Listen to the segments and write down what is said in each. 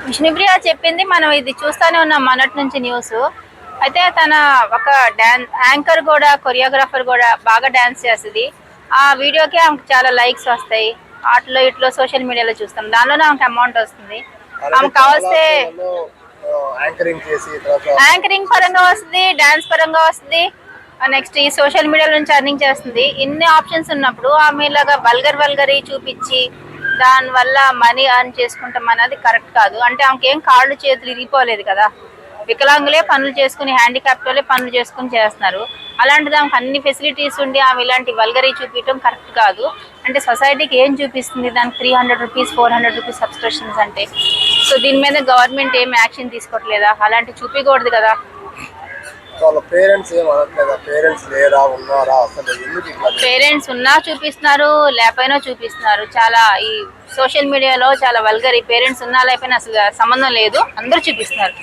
విష్ణుప్రియ చెప్పింది మనం ఇది చూస్తూనే ఉన్నాం మొన్నటి నుంచి న్యూస్. అయితే తన ఒక యాంకర్ కూడా కొరియోగ్రాఫర్ కూడా బాగా డాన్స్ చేస్తుంది. ఆ వీడియోకి ఆమెకు చాలా లైక్స్ వస్తాయి. వాటిలో ఇట్లో సోషల్ మీడియాలో చూస్తాం, దానిలోనే ఆమెకు అమౌంట్ వస్తుంది. ఆమెకు కావస్తే యాంకరింగ్ పరంగా వస్తుంది, డాన్స్ పరంగా వస్తుంది, నెక్స్ట్ ఈ సోషల్ మీడియా నుంచి అర్నింగ్ చేస్తుంది. ఇన్ని ఆప్షన్స్ ఉన్నప్పుడు ఆమె ఇలాగా వల్గరీ చూపించి దాని వల్ల మనీ అర్న్ చేసుకుంటాం అనేది కరెక్ట్ కాదు. అంటే ఆమెకి ఏం కాళ్ళు చేతులు ఇరిగిపోలేదు కదా, వికలాంగులే పనులు చేసుకుని హ్యాండిక్యాప్ట్ వాళ్ళే పనులు చేసుకుని చేస్తున్నారు. అలాంటిది ఆమెకు అన్ని ఫెసిలిటీస్ ఉండి ఆమె ఇలాంటి వల్గరీ చూపించడం కరెక్ట్ కాదు. అంటే సొసైటీకి ఏం చూపిస్తుంది దానికి 300 రూపీస్ 400 రూపీస్ సబ్స్క్రిప్షన్స్ అంటే. సో దీని మీద గవర్నమెంట్ ఏం యాక్షన్ తీసుకోవట్లేదా? అలాంటి చూపించకూడదు కదా. పేరెంట్స్ ఉన్నా చూపిస్తున్నారు, లేకపోయినా చూపిస్తున్నారు. చాలా ఈ సోషల్ మీడియాలో చాలా వల్గరీ, పేరెంట్స్ ఉన్నా లేకపోయినా అసలు సంబంధం లేదు, అందరూ చూపిస్తున్నారు.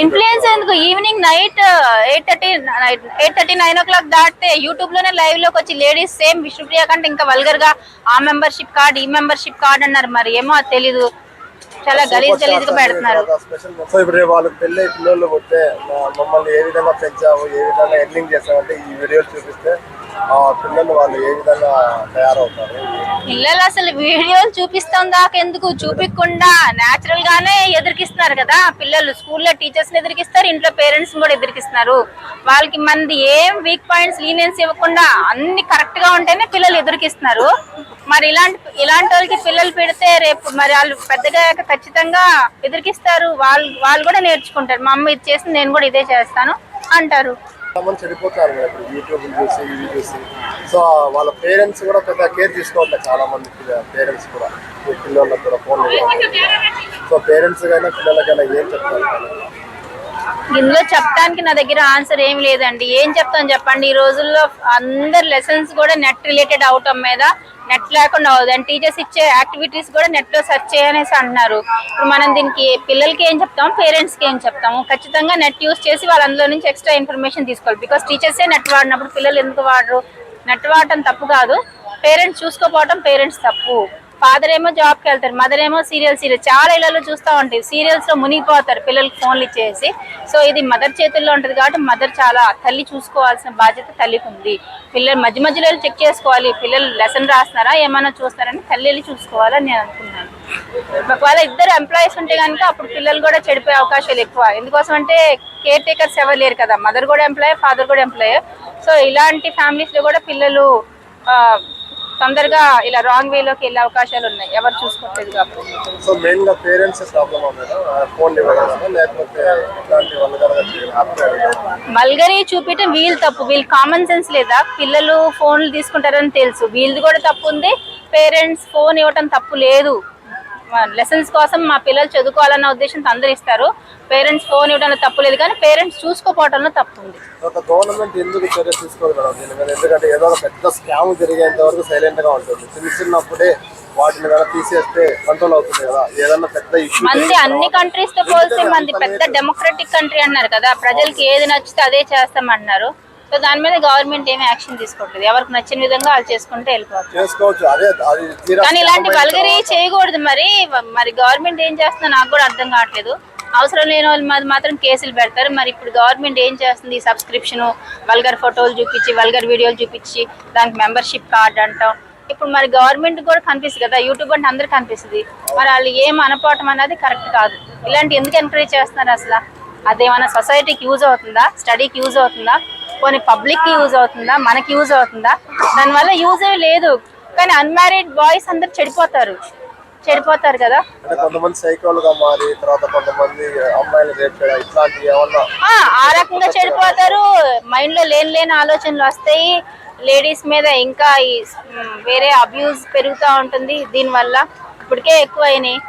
ఇన్ఫ్లుయెన్స్ ఎందుకు? ఈవినింగ్ నైట్ 8:30 9 o'clock దాటితే యూట్యూబ్ లోనే లైవ్ లోకి వచ్చి లేడీస్ సేమ్ విష్ణుప్రియ కంటే ఇంకా వల్గర్ గా ఆ మెంబర్షిప్ కార్డ్ ఈ మెంబర్షిప్ కార్డ్ అన్నారు. మరి ఏమో తెలీదు, చాలా గలీజ్ గా పెడుతున్నారు. వాళ్ళకి పెళ్ళి పిల్లలు పుట్టే మమ్మల్ని ఏ విధంగా పెంచావు, ఏ విధంగా ఎర్నింగ్ చేసావంటే ఈ వీడియోలు చూపిస్తే పిల్లలు వాళ్ళు ఏ విధంగా తయారవుతారు. పిల్లలు అసలు వీడియోలు చూపిస్తాం దాకా ఎందుకు, చూపించకుండా నేచురల్ గానే ఎదిరికిస్తున్నారు కదా. పిల్లలు స్కూల్లో టీచర్స్ ని ఎదిరికిస్తారు, ఇంట్లో పేరెంట్స్ కూడా ఎదిరికిస్తున్నారు. వాళ్ళకి మంది ఏం వీక్ పాయింట్స్ లీనియన్స్ ఇవ్వకుండా అన్ని కరెక్ట్ గా ఉంటేనే పిల్లలు ఎదురికిస్తున్నారు. మరి ఇలాంటి వాళ్ళకి పిల్లలు పెడితే రేపు మరి వాళ్ళు పెద్దగా ఖచ్చితంగా ఎదురికిస్తారు. వాళ్ళు కూడా నేర్చుకుంటారు, మా అమ్మ ఇది చేసి నేను కూడా ఇదే చేస్తాను అంటారు. చెడిపోతారు యూట్యూబ్ చూసి ఇవి చూసి. సో వాళ్ళ పేరెంట్స్ కూడా పెద్ద కేర్ తీసుకోవట్లేదు. చాలా మంది పేరెంట్స్ కూడా పిల్లలకు కూడా ఫోన్. సో పేరెంట్స్ కైనా పిల్లలకైనా ఏం చెప్తారు? ఇందులో చెప్పడానికి నా దగ్గర ఆన్సర్ ఏం లేదండి. ఏం చెప్తాను చెప్పండి? ఈ రోజుల్లో అందరు లెసన్స్ కూడా నెట్ రిలేటెడ్ అవటం మీద, నెట్ లేకుండా అవుతుంది. టీచర్స్ ఇచ్చే యాక్టివిటీస్ కూడా నెట్ లో సెర్చ్ చేయనేసి అంటున్నారు. ఇప్పుడు మనం దీనికి పిల్లలకి ఏం చెప్తాము, పేరెంట్స్ కి ఏం చెప్తాము? ఖచ్చితంగా నెట్ యూస్ చేసి వాళ్ళ అందులో నుంచి ఎక్స్ట్రా ఇన్ఫర్మేషన్ తీసుకోవాలి. బికాస్ టీచర్సే నెట్ వాడినప్పుడు పిల్లలు ఎందుకు వాడరు? నెట్ వాడటం తప్పు కాదు, పేరెంట్స్ చూసుకోపోవటం పేరెంట్స్ తప్పు. ఫాదర్ ఏమో జాబ్కి వెళ్తారు, మదర్ ఏమో సీరియల్ చాలా ఇళ్లలో చూస్తూ ఉంటాయి. సీరియల్స్ లో మునిగిపోతారు పిల్లలకి ఫోన్లు ఇచ్చేసి. సో ఇది మదర్ చేతుల్లో ఉంటుంది కాబట్టి మదర్ చాలా తల్లి చూసుకోవాల్సిన బాధ్యత తల్లికి ఉంది. పిల్లలు మధ్య మధ్యలో చెక్ చేసుకోవాలి, పిల్లలు లెసన్ రాస్తున్నారా ఏమైనా చూస్తారని తల్లి చూసుకోవాలని నేను అనుకున్నాను. ఒకవేళ ఇద్దరు ఎంప్లాయీస్ ఉంటే కనుక అప్పుడు పిల్లలు కూడా చెడిపోయే అవకాశాలు ఎక్కువ. ఎందుకోసం అంటే కేర్ టేకర్స్ ఎవరు లేరు కదా, మదర్ కూడా ఎంప్లాయ్, ఫాదర్ కూడా ఎంప్లాయ్. సో ఇలాంటి ఫ్యామిలీస్ లో కూడా పిల్లలు తొందరగా ఇలా రాంగ్ వేలోకి వెళ్ళే అవకాశాలు ఉన్నాయి, ఎవరు చూసుకోవట్లేదు కాబట్టి. సో మెయిన్ గా పేరెంట్స్ ప్రాబ్లం అవుతుందా, ఫోన్ ఇవ్వడం లేకపోతే ఇట్లాంటి వల్గరీ చూపించడం వీళ్ళు తప్పు. వీళ్ళు కామన్ సెన్స్ లేదా? పిల్లలు ఫోన్లు తీసుకుంటారని తెలుసు, వీళ్ళది కూడా తప్పు ఉంది. పేరెంట్స్ ఫోన్ ఇవ్వటం తప్పు లేదు. లెసన్స్ కోసం మా పిల్లలు చదువుకోవాలన్న ఉద్దేశంతో అందరు ఇస్తారు. పేరెంట్స్ ఫోన్ ఇవ్వడంలో తప్పు లేదు, కానీ పేరెంట్స్ చూసుకోపోవడంలో తప్పు ఉంది. గవర్నమెంట్ ఎందుకు చర్య తీసుకోవాలి మేడం దీని మీద? ఎందుకంటే ఏదో పెద్ద స్కామ్ జరిగేంత వరకు సైలెంట్ గా ఉంటుంది. చిన్నప్పుడే వాటిని తీసేస్తే కంట్రోల్ అవుతుంది కదా. ఏదన్నా పెద్ద ఇష్యూ మంది అన్ని కంట్రీస్ తో పోల్సి మంది పెద్ద డెమోక్రటిక్ కంట్రీ అన్నారు కదా, ప్రజలకి ఏది నచ్చితే అదే చేస్తామన్నారు. సో దాని మీద గవర్నమెంట్ ఏమి యాక్షన్ తీసుకోవట్లేదు. ఎవరికి నచ్చిన విధంగా వాళ్ళు చేసుకుంటే వెళ్ళిపోవచ్చు. కానీ ఇలాంటి వల్గరీ చేయకూడదు. మరి గవర్నమెంట్ ఏం చేస్తుందో నాకు కూడా అర్థం కావట్లేదు. అవసరం లేని వాళ్ళు మాత్రం కేసులు పెడతారు. మరి ఇప్పుడు గవర్నమెంట్ ఏం చేస్తుంది? సబ్స్క్రిప్షన్, వల్గర్ ఫోటోలు చూపించి, వల్గర్ వీడియోలు చూపించి దానికి మెంబర్షిప్ కార్డ్ అంటాం. ఇప్పుడు మరి గవర్నమెంట్ కూడా కనిపిస్తుంది కదా, యూట్యూబ్ అంటే అందరికి కనిపిస్తుంది. మరి వాళ్ళు ఏం అనుకోవటం అనేది కరెక్ట్ కాదు. ఇలాంటి ఎందుకు ఎంకరేజ్ చేస్తున్నారు అసలు? అదేమన్నా సొసైటీకి యూజ్ అవుతుందా? స్టడీకి యూజ్ అవుతుందా? కొన్ని పబ్లిక్ కి యూజ్ అవుతుందా? మనకి యూజ్ అవుతుందా? దానివల్ల యూజ్ ఏమి లేదు. కానీ అన్మ్యారీడ్ బాయ్స్ అందరు చెడిపోతారు కదా. కొంతమంది సైకోలుగా మారి తర్వాత కొంతమంది అమ్మాయిలు రేప్ చేయడం ఇట్లాంటి ఏమన్నా ఆ రకంగా చెడిపోతారు. మైండ్ లో లేని ఆలోచనలు వస్తాయి. లేడీస్ మీద ఇంకా ఈ వేరే అబ్యూజ్ పెరుగుతూ ఉంటుంది. దీనివల్ల ఇప్పటికే ఎక్కువైనాయి.